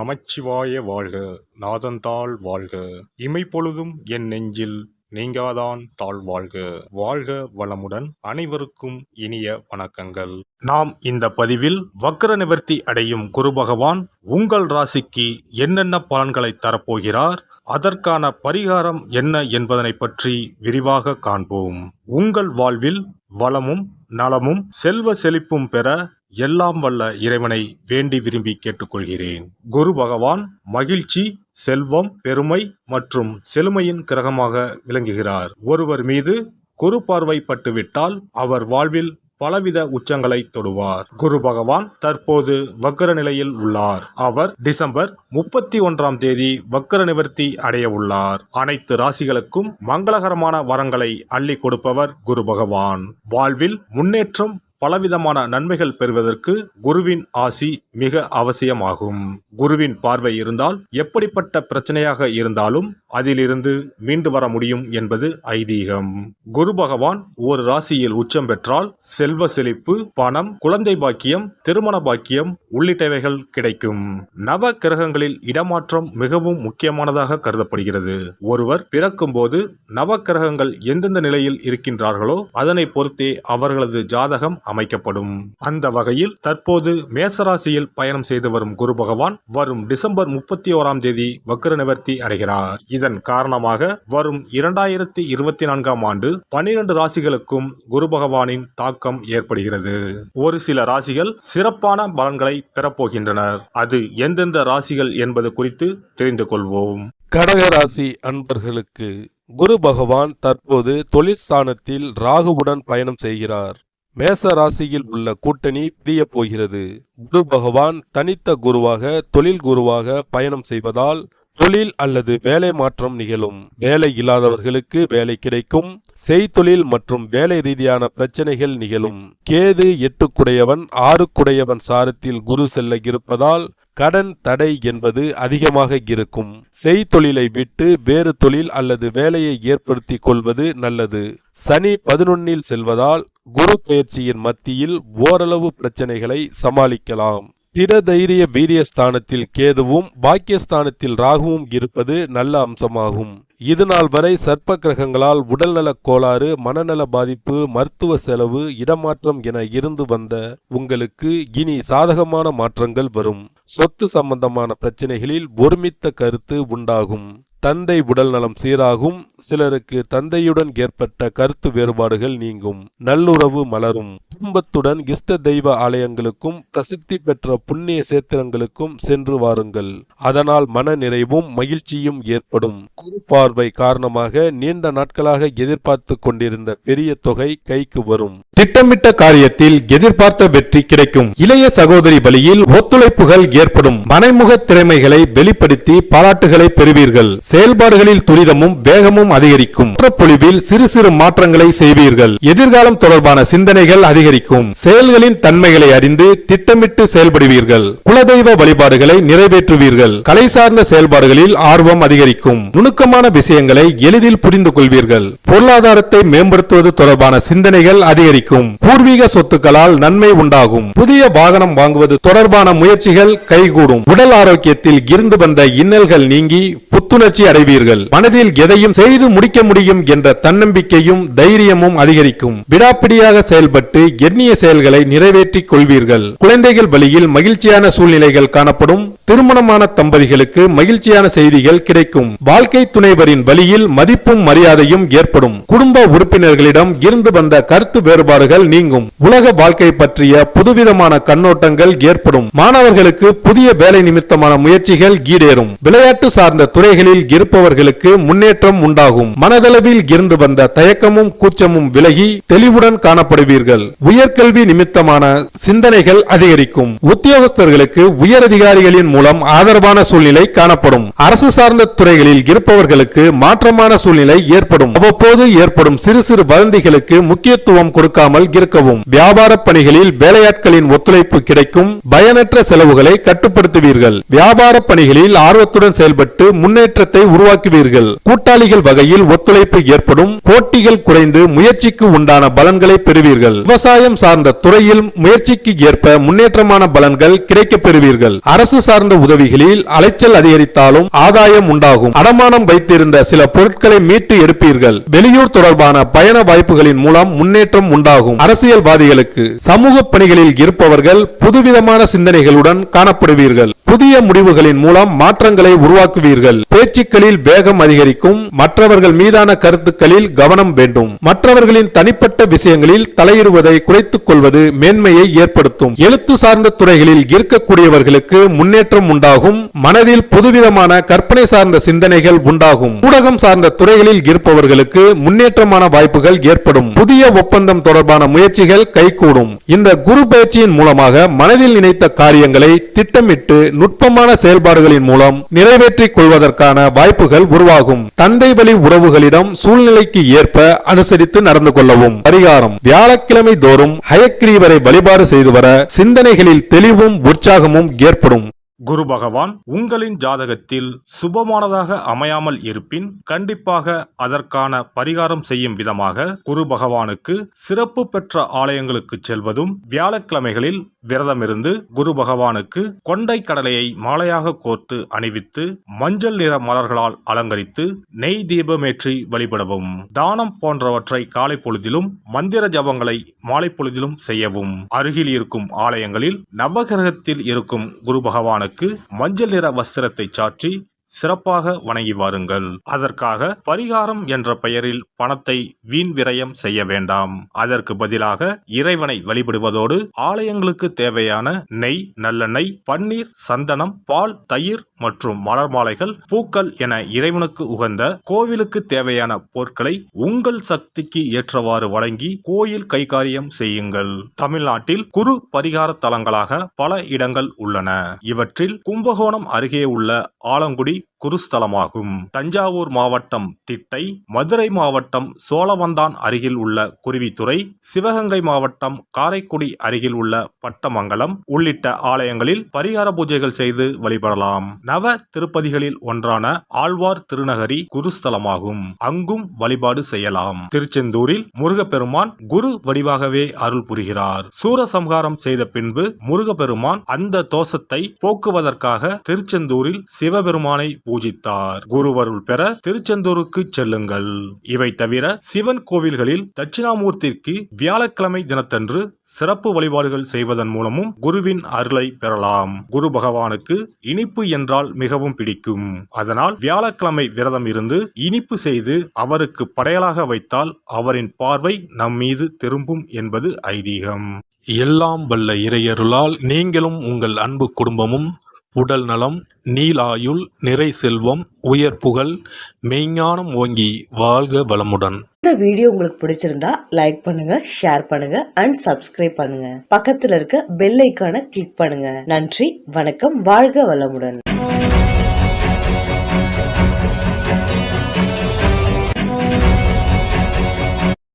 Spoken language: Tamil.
நமச்சிவாய வாழ்க. நாதந்தாள் வாழ்க. இமைப்பொழுதும் என் நெஞ்சில் நீங்காதான் தாழ் வாழ்க. வாழ்க வளமுடன். அனைவருக்கும் இனிய வணக்கங்கள். நாம் இந்த பதிவில் வக்ர நிவர்த்தி அடையும் குரு பகவான் உங்கள் ராசிக்கு என்னென்ன பலன்களை தரப்போகிறார், அதற்கான பரிகாரம் என்ன என்பதனை பற்றி விரிவாக காண்போம். உங்கள் வாழ்வில் வளமும் நலமும் செல்வ செழிப்பும் பெற எல்லாம் வல்ல இறைவனை வேண்டி விரும்பி கேட்டுக்கொள்கிறேன். குரு பகவான் மகிழ்ச்சி, செல்வம், பெருமை மற்றும் செழுமையின் கிரகமாக விளங்குகிறார். ஒருவர் மீது குரு பார்வை பட்டுவிட்டால் அவர் வாழ்வில் பலவித உச்சங்களை தொடுவார். குரு பகவான் தற்போது வக்ர நிலையில் உள்ளார். அவர் டிசம்பர் 31ஆம் தேதி வக்ர நிவர்த்தி அடைய உள்ளார். அனைத்து ராசிகளுக்கும் மங்களகரமான வரங்களை அள்ளி கொடுப்பவர் குரு பகவான். வாழ்வில் முன்னேற்றம், பலவிதமான நன்மைகள் பெறுவதற்கு குருவின் ஆசி மிக அவசியமாகும். குருவின் பார்வை இருந்தால் எப்படிப்பட்ட பிரச்சனையாக இருந்தாலும் அதிலிருந்து மீண்டு வர முடியும் என்பது ஐதீகம். குரு பகவான் ஒரு ராசியில் உச்சம் பெற்றால் செல்வ செழிப்பு, பணம், குழந்தை பாக்கியம், திருமண பாக்கியம் உள்ளிட்டவைகள் கிடைக்கும். நவ கிரகங்களில் இடமாற்றம் மிகவும் முக்கியமானதாக கருதப்படுகிறது. ஒருவர் பிறக்கும் போது நவ கிரகங்கள் எந்தெந்த நிலையில் இருக்கின்றார்களோ அதனை பொறுத்தே அவர்களது ஜாதகம் அமைக்கப்படும். அந்த வகையில் தற்போது மேசராசியில் பயணம் செய்து வரும் குரு பகவான் வரும் டிசம்பர் 31ஆம் தேதி வக்ர நிவர்த்தி அடைகிறார். இதன் காரணமாக வரும் 2024ஆம் ஆண்டு 12 ராசிகளுக்கும் குரு பகவானின் தாக்கம் ஏற்படுகிறது. ஒரு சில ராசிகள் சிறப்பான பலன்களை பெறப்போகின்றனர். அது எந்தெந்த ராசிகள் என்பது குறித்து தெரிந்து கொள்வோம். கடகராசி அன்பர்களுக்கு குரு பகவான் தற்போது தொழில் ஸ்தானத்தில் ராகுவுடன் பயணம் செய்கிறார். மேச ராசியில் உள்ள கூட்டணி பிரிய போகிறது. குரு பகவான் தனித்த குருவாக, தொழில் குருவாக பயணம் செய்வதால் தொழில் அல்லது வேலை மாற்றம் நிகழும். வேலை இல்லாதவர்களுக்கு வேலை கிடைக்கும். செய்தொழில் மற்றும் வேலை ரீதியான பிரச்சனைகள் நிகழும். கேது 8 6 சாரத்தில் குரு செல்ல இருப்பதால் கடன் தடை என்பது அதிகமாக இருக்கும். செய்தொழிலை விட்டு வேறு தொழில் அல்லது வேலையை ஏற்படுத்தி கொள்வது நல்லது. சனி 11இல் செல்வதால் குரு பெயர்ச்சியின் மத்தியில் ஓரளவு பிரச்சனைகளை சமாளிக்கலாம். திட தைரிய வீரியஸ்தானத்தில் கேதுவும் பாக்கியஸ்தானத்தில் ராகுவும் இருப்பது நல்ல அம்சமாகும். இதுநாள் வரை சர்ப்ப கிரகங்களால் உடல்நலக் கோளாறு, மனநல பாதிப்பு, மருத்துவ செலவு, இடமாற்றம் என இருந்து வந்த உங்களுக்கு இனி சாதகமான மாற்றங்கள் வரும். சொத்து சம்பந்தமான பிரச்சனைகளில் ஒருமித்த கருத்து உண்டாகும். தந்தை உடல் நலம் சீராகும். சிலருக்கு தந்தையுடன் ஏற்பட்ட கருத்து வேறுபாடுகள் நீங்கும். நல்லுறவு மலரும். குடும்பத்துடன் இஷ்ட தெய்வ ஆலயங்களுக்கும் பிரசித்தி பெற்ற புண்ணிய சேத்திரங்களுக்கும் சென்று வாருங்கள். அதனால் மன நிறைவும் மகிழ்ச்சியும் ஏற்படும். குரு பார்வை காரணமாக நீண்ட நாட்களாக எதிர்பார்த்து கொண்டிருந்த பெரிய தொகை கைக்கு வரும். திட்டமிட்ட காரியத்தில் எதிர்பார்த்த வெற்றி கிடைக்கும். இளைய சகோதரி வழியில் ஒத்துழைப்புகள் ஏற்படும். மறைமுக திறமைகளை வெளிப்படுத்தி பாராட்டுகளை பெறுவீர்கள். செயல்பாடுகளில் துரிதமும் வேகமும் அதிகரிக்கும். பொழிவில் சிறு சிறு மாற்றங்களை செய்வீர்கள். எதிர்காலம் தொடர்பான சிந்தனைகள் அதிகரிக்கும். செயல்களின் தன்மைகளை அறிந்து திட்டமிட்டு செயல்படுவீர்கள். குலதெய்வ வழிபாடுகளை நிறைவேற்றுவீர்கள். கலை சார்ந்த செயல்பாடுகளில் ஆர்வம் அதிகரிக்கும். நுணுக்கமான விஷயங்களை எளிதில் புரிந்து கொள்வீர்கள். பொருளாதாரத்தை மேம்படுத்துவது தொடர்பான சிந்தனைகள் அதிகரிக்கும். பூர்வீக சொத்துக்களால் நன்மை உண்டாகும். புதிய வாகனம் வாங்குவது தொடர்பான முயற்சிகள் கைகூடும். உடல் ஆரோக்கியத்தில் இருந்து வந்த இன்னல்கள் நீங்கி புத்துணர்ச்சி அடைவீர்கள். மனதில் எதையும் செய்து முடிக்க முடியும் என்ற தன்னம்பிக்கையும் தைரியமும் அதிகரிக்கும். விடாப்பிடியாக செயல்பட்டு எண்ணிய செயல்களை நிறைவேற்றிக் கொள்வீர்கள். குழந்தைகள் வழியில் மகிழ்ச்சியான சூழ்நிலைகள் காணப்படும். திருமணமான தம்பதிகளுக்கு மகிழ்ச்சியான செய்திகள் கிடைக்கும். வாழ்க்கை துணைவரின் வழியில் மதிப்பும் மரியாதையும் ஏற்படும். குடும்ப உறுப்பினர்களிடம் இருந்து வந்த கருத்து வேறுபாடுகள் நீங்கும். உலக வாழ்க்கை பற்றிய புதுவிதமான கண்ணோட்டங்கள் ஏற்படும். மாணவர்களுக்கு புதிய வேலை நிமித்தமான முயற்சிகள் ஈடேறும். விளையாட்டு சார்ந்த துறைகளில் இருப்பவர்களுக்கு முன்னேற்றம் உண்டாகும். மனதளவில் இருந்து வந்த தயக்கமும் கூச்சமும் விலகி தெளிவுடன் காணப்படுவீர்கள். உயர்கல்வி நிமித்தமான சிந்தனைகள் அதிகரிக்கும். உத்தியோகஸ்தர்களுக்கு உயரதிகாரிகளின் மூலம் ஆதரவான சூழ்நிலை காணப்படும். அரசு சார்ந்த துறைகளில் இருப்பவர்களுக்கு மாற்றமான சூழ்நிலை ஏற்படும். அவ்வப்போது ஏற்படும் சிறு சிறு வதந்திகளுக்கு முக்கியத்துவம் கொடுக்காமல் இருக்கவும். வியாபார பணிகளில் வேலையாட்களின் ஒத்துழைப்பு கிடைக்கும். பயனற்ற செலவுகளை கட்டுப்படுத்துவீர்கள். வியாபார பணிகளில் ஆர்வத்துடன் செயல்பட்டு முன்னேற்ற முன்னேற்றத்தை உருவாக்குவீர்கள். கூட்டாளிகள் வகையில் ஒத்துழைப்பு ஏற்படும். போட்டிகள் குறைந்து முயற்சிக்கு உண்டான பலன்களை பெறுவீர்கள். விவசாயம் சார்ந்த துறையில் முயற்சிக்கு ஏற்ப முன்னேற்றமான பலன்கள் கிடைக்கப் பெறுவீர்கள். அரசு சார்ந்த உதவிகளில் அலைச்சல் அதிகரித்தாலும் ஆதாயம் உண்டாகும். அடமானம் வைத்திருந்த சில பொருட்களை மீட்டு எடுப்பீர்கள். வெளியூர் தொடர்பான பயண வாய்ப்புகளின் மூலம் முன்னேற்றம் உண்டாகும். அரசியல்வாதிகளுக்கு சமூக பணிகளில் இருப்பவர்கள் புதுவிதமான சிந்தனைகளுடன் காணப்படுவீர்கள். புதிய முடிவுகளின் மூலம் மாற்றங்களை உருவாக்குவீர்கள். பேச்சுக்களில் வேகம் அதிகரிக்கும். மற்றவர்கள் மீதான கருத்துக்களில் கவனம் வேண்டும். மற்றவர்களின் தனிப்பட்ட விஷயங்களில் தலையிடுவதை குறைத்துக் கொள்வது மேன்மையை ஏற்படுத்தும். எழுத்து சார்ந்த துறைகளில் இருக்கக்கூடியவர்களுக்கு முன்னேற்றம் உண்டாகும். மனதில் புதுவிதமான கற்பனை சார்ந்த சிந்தனைகள் உண்டாகும். ஊடகம் சார்ந்த துறைகளில் இருப்பவர்களுக்கு முன்னேற்றமான வாய்ப்புகள் ஏற்படும். புதிய ஒப்பந்தம் தொடர்பான முயற்சிகள் கைகூடும். இந்த குரு பயிற்சியின் மூலமாக மனதில் நினைத்த காரியங்களை திட்டமிட்டு நுட்பமான செயல்பாடுகளின் மூலம் நிறைவேற்றிக் கொள்வதற்கான வாய்ப்புகள் உருவாகும். தந்தை வழி உறவுகளிடம் சூழ்நிலைக்கு ஏற்ப அனுசரித்து நடந்து கொள்ளவும். பரிகாரம்: வியாழக்கிழமை தோறும் ஹயக்ரீவரை வழிபாடு செய்து வர சிந்தனைகளில் தெளிவும் உற்சாகமும் ஏற்படும். குரு பகவான் உங்களின் ஜாதகத்தில் சுபமானதாக அமையாமல் இருப்பின் கண்டிப்பாக அதற்கான பரிகாரம் செய்யும் விதமாக குரு பகவானுக்கு சிறப்பு பெற்ற ஆலயங்களுக்கு செல்வதும், வியாழக்கிழமைகளில் விரதமிருந்து குரு பகவானுக்கு கொண்டை கடலையை மாலையாக கோர்த்து அணிவித்து மஞ்சள் நிற மலர்களால் அலங்கரித்து நெய் தீபமேற்றி வழிபடவும். தானம் போன்றவற்றை காலை பொழுதிலும், மந்திர ஜபங்களை மாலை பொழுதிலும் செய்யவும். அருகில் இருக்கும் ஆலயங்களில் நவகிரகத்தில் இருக்கும் குரு பகவானுக்கு மஞ்சள் நிற வஸ்திரத்தை சாற்றி சிறப்பாக வணங்கி வாருங்கள். அதற்காக பரிகாரம் என்ற பெயரில் பணத்தை வீண் விரயம் செய்ய வேண்டாம். அதற்கு பதிலாக இறைவனை வழிபடுவதோடு ஆலயங்களுக்கு தேவையான நெய், நல்லெண்ணெய், பன்னீர், சந்தனம், பால், தயிர் மற்றும் மலர் மாலைகள், பூக்கள் என இறைவனுக்கு உகந்த கோவிலுக்கு தேவையான பொருட்களை உங்கள் சக்திக்கு ஏற்றவாறு வழங்கி கோயில் கைகாரியம் செய்யுங்கள். தமிழ்நாட்டில் குரு பரிகார தலங்களாக பல இடங்கள் உள்ளன. இவற்றில் கும்பகோணம் அருகே உள்ள ஆலங்குடி குருஸ்தலமாகும். தஞ்சாவூர் மாவட்டம் திட்டை, மதுரை மாவட்டம் சோழவந்தான் அருகில் உள்ள குருவித்துறை, சிவகங்கை மாவட்டம் காரைக்குடி அருகில் உள்ள பட்டமங்கலம் உள்ளிட்ட ஆலயங்களில் பரிகார பூஜைகள் செய்து வழிபடலாம். நவ திருப்பதிகளில் ஒன்றான ஆழ்வார் திருநகரி குருஸ்தலமாகும். அங்கும் வழிபாடு செய்யலாம். திருச்செந்தூரில் முருகப்பெருமான் குரு வடிவாகவே அருள் புரிகிறார். சூரசம்ஹாரம் செய்த பின்பு முருகப்பெருமான் அந்த தோஷத்தை போக்குவதற்காக திருச்செந்தூரில் சிவபெருமானை பூஜித்தார். குருவருள் பெற திருச்செந்தூருக்கு செல்லுங்கள். இவை தவிர சிவன் கோவில்களில் தட்சிணாமூர்த்திக்கு வியாழக்கிழமை தினத்தன்று சிறப்பு வழிபாடுகள் செய்வதன் மூலமும் குருவின் அருளை பெறலாம். குரு பகவானுக்கு இனிப்பு என்றால் மிகவும் பிடிக்கும். அதனால் வியாழக்கிழமை விரதம் இருந்து இனிப்பு செய்து அவருக்கு படையலாக வைத்தால் அவரின் பார்வை நம் மீது திரும்பும் என்பது ஐதீகம். எல்லாம் வல்ல இறையருளால் நீங்களும் உங்கள் அன்பு குடும்பமும் உடல் நலம், நீலாயுள், நிறை செல்வம், உயர் புகழ், மெய்ஞானம் ஓங்கி வாழ்க வளமுடன். இந்த வீடியோ உங்களுக்கு பிடிச்சிருந்தா லைக் பண்ணுங்க, ஷேர் பண்ணுங்க அண்ட் சப்ஸ்கிரைப் பண்ணுங்க. பக்கத்துல இருக்க பெல் ஐகானை கிளிக் பண்ணுங்க. நன்றி, வணக்கம், வாழ்க வளமுடன்.